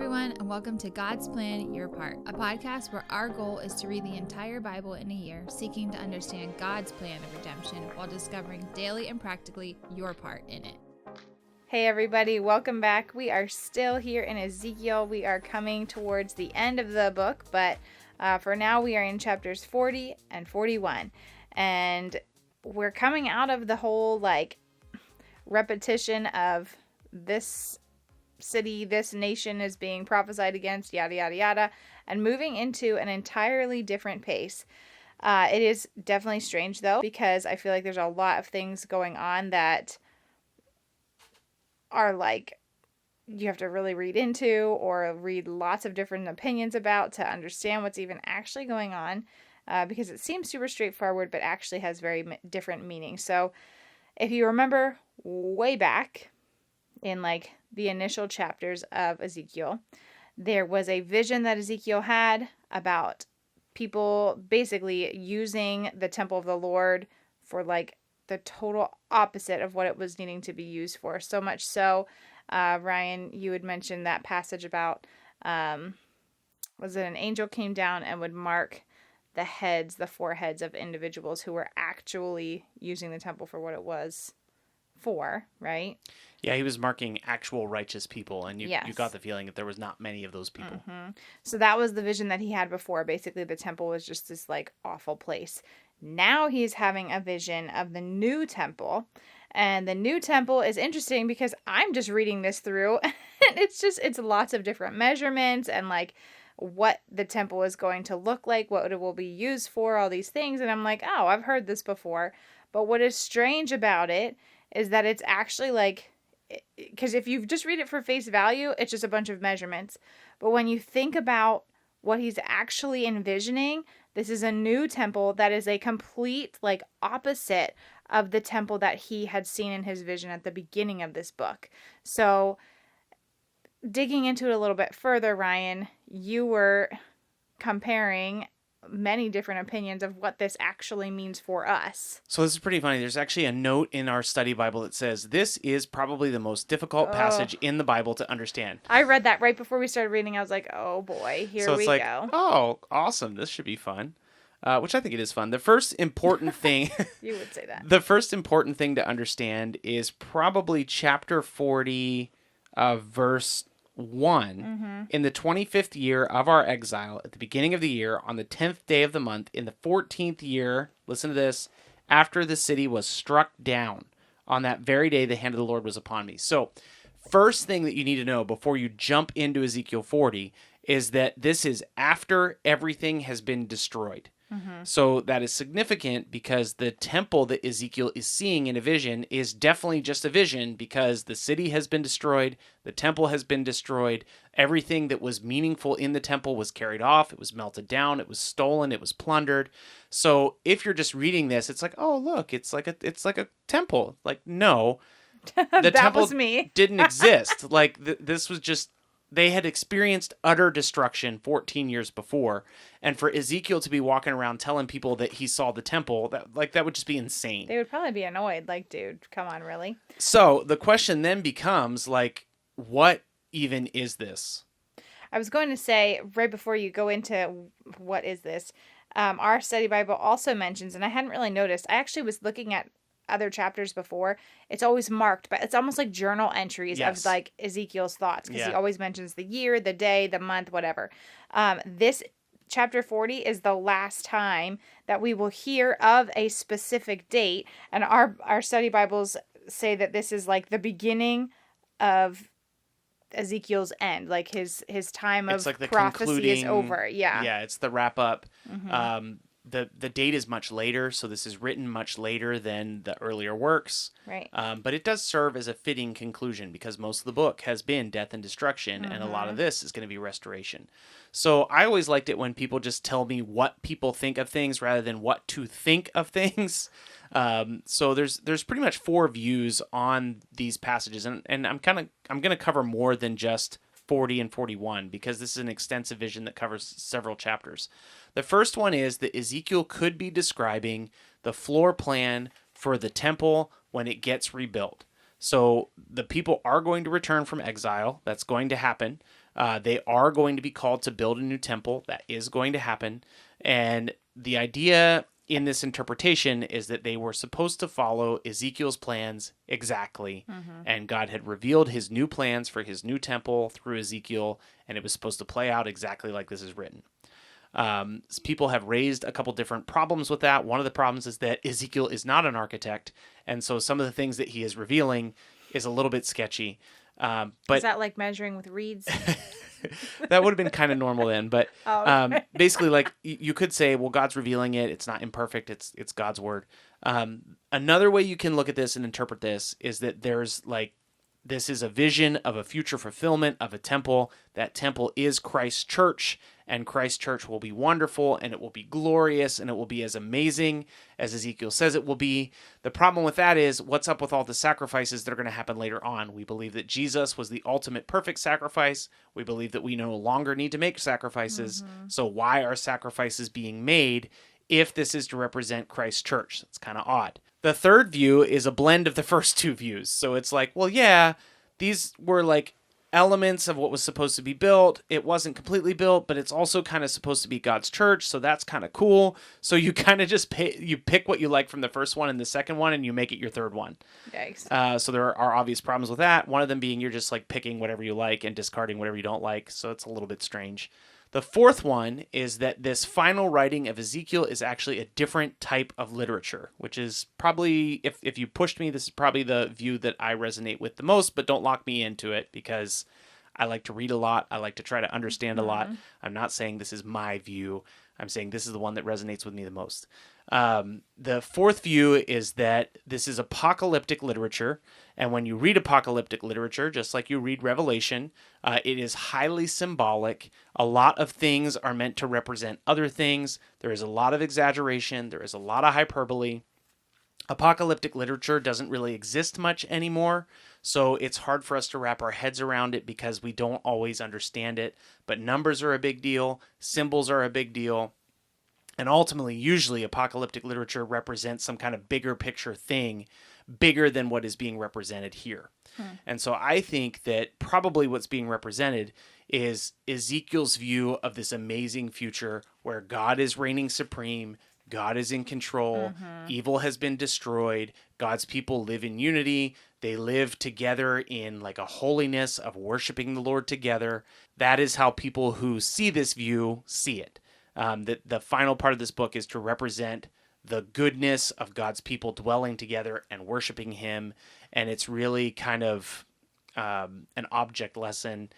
everyone, and welcome to God's Plan, Your Part, a podcast where our goal is to read the entire Bible in a year, seeking to understand God's plan of redemption while discovering daily and practically your part in it. Hey everybody, welcome back. We are still here in Ezekiel. We are coming towards the end of the book, but for now we are in chapters 40 and 41. And we're coming out of the whole repetition of this city, this nation is being prophesied against, yada, yada, yada, and moving into an entirely different pace. It is definitely strange, though, because I feel like there's a lot of things going on that are you have to really read into or read lots of different opinions about to understand what's even actually going on, because it seems super straightforward, but actually has very different meanings. So if you remember way back in the initial chapters of Ezekiel, there was a vision that Ezekiel had about people basically using the temple of the Lord for the total opposite of what it was needing to be used for. So much so, Ryan, you had mentioned that passage about, was it an angel came down and would mark the foreheads of individuals who were actually using the temple for what it was for, right? Yeah, he was marking actual righteous people, and you Yes. got the feeling that there was not many of those people. Mm-hmm. So that was the vision that he had before. Basically, the temple was just this awful place. Now he's having a vision of the new temple, and the new temple is interesting because I'm just reading this through, and it's lots of different measurements and what the temple is going to look like, what it will be used for, all these things, and I'm like, oh, I've heard this before. But what is strange about it is that it's actually because if you just read it for face value, it's just a bunch of measurements. But when you think about what he's actually envisioning, this is a new temple that is a complete opposite of the temple that he had seen in his vision at the beginning of this book. So digging into it a little bit further, Ryan, you were comparing many different opinions of what this actually means for us. So this is pretty funny. There's actually a note in our study Bible that says, this is probably the most difficult passage in the Bible to understand. I read that right before we started reading. I was like, oh boy, here we go. Oh, awesome. This should be fun. Which I think it is fun. The first important thing... You would say that. The first important thing to understand is probably chapter 40, verse 1. Mm-hmm. In the 25th year of our exile, at the beginning of the year, on the 10th day of the month, in the 14th year, listen to this, after the city was struck down, on that very day the hand of the Lord was upon me. So, first thing that you need to know before you jump into Ezekiel 40 is that this is after everything has been destroyed. Mm-hmm. So that is significant because the temple that Ezekiel is seeing in a vision is definitely just a vision because the city has been destroyed, the temple has been destroyed, everything that was meaningful in the temple was carried off, it was melted down, it was stolen, it was plundered. So if you're just reading this, it's like, oh look, it's like a temple. No, the temple was me. didn't exist. This was just. They had experienced utter destruction 14 years before, and for Ezekiel to be walking around telling people that he saw the temple, that would just be insane. They would probably be annoyed, dude, come on, really? So the question then becomes, what even is this? I was going to say, right before you go into what is this, our study Bible also mentions, and I hadn't really noticed, I actually was looking at other chapters before, it's always marked, but it's almost like journal entries Yes. of Ezekiel's thoughts, because he always mentions the year, the day, the month, whatever. This chapter 40 is the last time that we will hear of a specific date, and our study Bibles say that this is the beginning of Ezekiel's end, his time of prophecy is over. Yeah, it's the wrap up. Mm-hmm. The date is much later, so this is written much later than the earlier works. Right. But it does serve as a fitting conclusion because most of the book has been death and destruction, and a lot of this is going to be restoration. So I always liked it when people just tell me what people think of things rather than what to think of things. So there's pretty much 4 views on these passages, and I'm going to cover more than just 40 and 41 because this is an extensive vision that covers several chapters. The first one is that Ezekiel could be describing the floor plan for the temple when it gets rebuilt. So the people are going to return from exile. That's going to happen. They are going to be called to build a new temple. That is going to happen. And the idea in this interpretation is that they were supposed to follow Ezekiel's plans exactly. And God had revealed his new plans for his new temple through Ezekiel, and it was supposed to play out exactly like this is written. People have raised a couple different problems with that. One of the problems is that Ezekiel is not an architect, and so some of the things that he is revealing is a little bit sketchy. But is that like measuring with reeds? that would have been kind of normal then. But Okay. basically, like you could say, well, God's revealing it. It's not imperfect. It's God's word. Another way you can look at this and interpret this is that there's like, this is a vision of a future fulfillment of a temple. That temple is Christ's church, and Christ's church will be wonderful, and it will be glorious, and it will be as amazing as Ezekiel says it will be. The problem with that is, what's up with all the sacrifices that are going to happen later on? We believe that Jesus was the ultimate perfect sacrifice. We believe that we no longer need to make sacrifices. So why are sacrifices being made if this is to represent Christ's church? It's kind of odd. The third view is a blend of the first two views. So it's like, well, yeah, these were like elements of what was supposed to be built. It wasn't completely built, but it's also kind of supposed to be God's church. So that's kind of cool. So you kind of just you pick what you like from the first one and the second one, and you make it your third one. Yikes. So there are obvious problems with that. One of them being you're just like picking whatever you like and discarding whatever you don't like. So it's a little bit strange. The fourth one is that this final writing of Ezekiel is actually a different type of literature, which is probably, if you pushed me, this is probably the view that I resonate with the most, but don't lock me into it because I like to read a lot. I like to try to understand a lot. I'm not saying this is my view. I'm saying this is the one that resonates with me the most. The fourth view is that this is apocalyptic literature. And when you read apocalyptic literature, just like you read Revelation, it is highly symbolic. A lot of things are meant to represent other things. There is a lot of exaggeration. There is a lot of hyperbole. Apocalyptic literature doesn't really exist much anymore, so it's hard for us to wrap our heads around it because we don't always understand it. But numbers are a big deal. Symbols are a big deal. And ultimately, usually apocalyptic literature represents some kind of bigger picture thing, bigger than what is being represented here. And so I think that probably what's being represented is Ezekiel's view of this amazing future where God is reigning supreme, God is in control, evil has been destroyed, God's people live in unity, they live together in like a holiness of worshiping the Lord together. That is how people who see this view see it. The final part of this book is to represent the goodness of God's people dwelling together and worshiping him. And it's really kind of an object lesson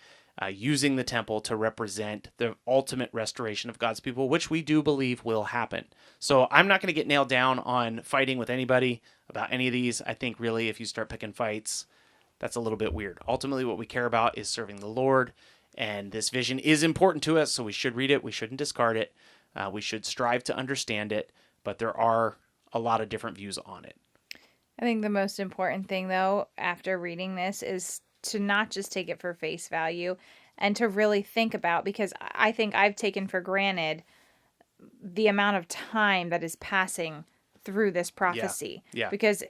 using the temple to represent the ultimate restoration of God's people, which we do believe will happen. So I'm not going to get nailed down on fighting with anybody about any of these. I think really if you start picking fights, that's a little bit weird. Ultimately, what we care about is serving the Lord. And this vision is important to us, so we should read it. We shouldn't discard it. We should strive to understand it. But there are a lot of different views on it. I think the most important thing, though, after reading this is to not just take it for face value and to really think about, because I think I've taken for granted the amount of time that is passing through this prophecy. Yeah. Because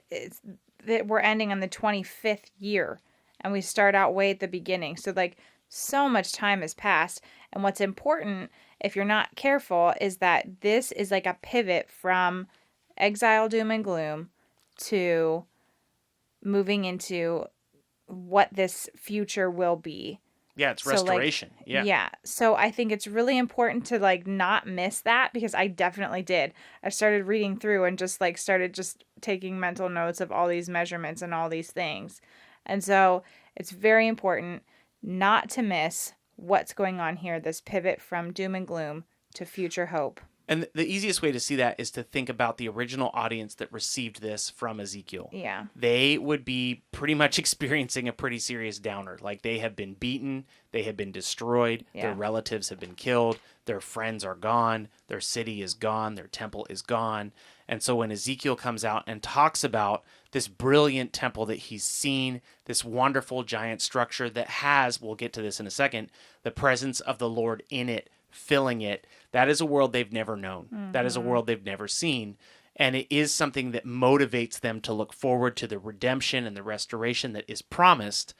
we're ending on the 25th year, and we start out way at the beginning. So, like, so much time has passed. And what's important, if you're not careful, is that this is like a pivot from exile, doom, and gloom to moving into what this future will be. Yeah, it's restoration. Yeah. So I think it's really important to like not miss that, because I definitely did. I started reading through and just like started just taking mental notes of all these measurements and all these things. And so it's very important not to miss what's going on here, this pivot from doom and gloom to future hope. And the easiest way to see that is to think about the original audience that received this from Ezekiel. Yeah. They would be pretty much experiencing a pretty serious downer. Like they have been beaten, they have been destroyed, their relatives have been killed, their friends are gone, their city is gone, their temple is gone. And so when Ezekiel comes out and talks about this brilliant temple that he's seen, this wonderful giant structure that has, we'll get to this in a second, the presence of the Lord in it, filling it, that is a world they've never known. That is a world they've never seen. And it is something that motivates them to look forward to the redemption and the restoration that is promised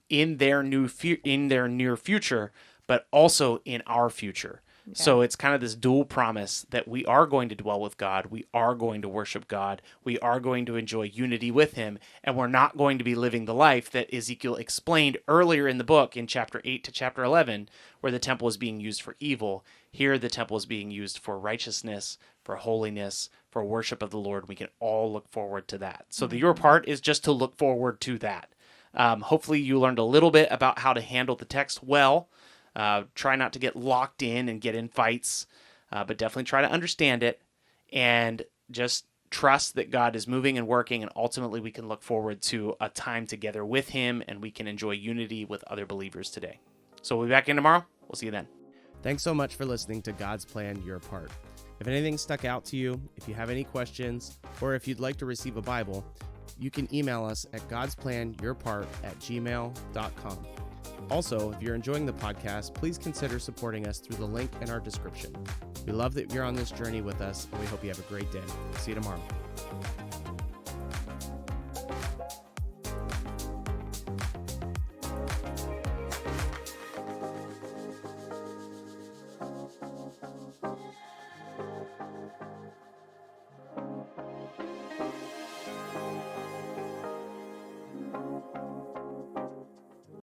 in their near future, but also in our future. Yeah. So it's kind of this dual promise that we are going to dwell with God, we are going to worship God, we are going to enjoy unity with Him, and we're not going to be living the life that Ezekiel explained earlier in the book in chapter 8 to chapter 11, where the temple is being used for evil. Here the temple is being used for righteousness, for holiness, for worship of the Lord. We can all look forward to that. So your part is just to look forward to that. Hopefully you learned a little bit about how to handle the text well. Try not to get locked in and get in fights, but definitely try to understand it and just trust that God is moving and working, and ultimately we can look forward to a time together with Him, and we can enjoy unity with other believers today. So we'll be back in tomorrow. We'll see you then. Thanks so much for listening to God's Plan, Your Part. If anything stuck out to you, if you have any questions, or if you'd like to receive a Bible, you can email us at godsplanyourpart@gmail.com. Also, if you're enjoying the podcast, please consider supporting us through the link in our description. We love that you're on this journey with us, and we hope you have a great day. See you tomorrow.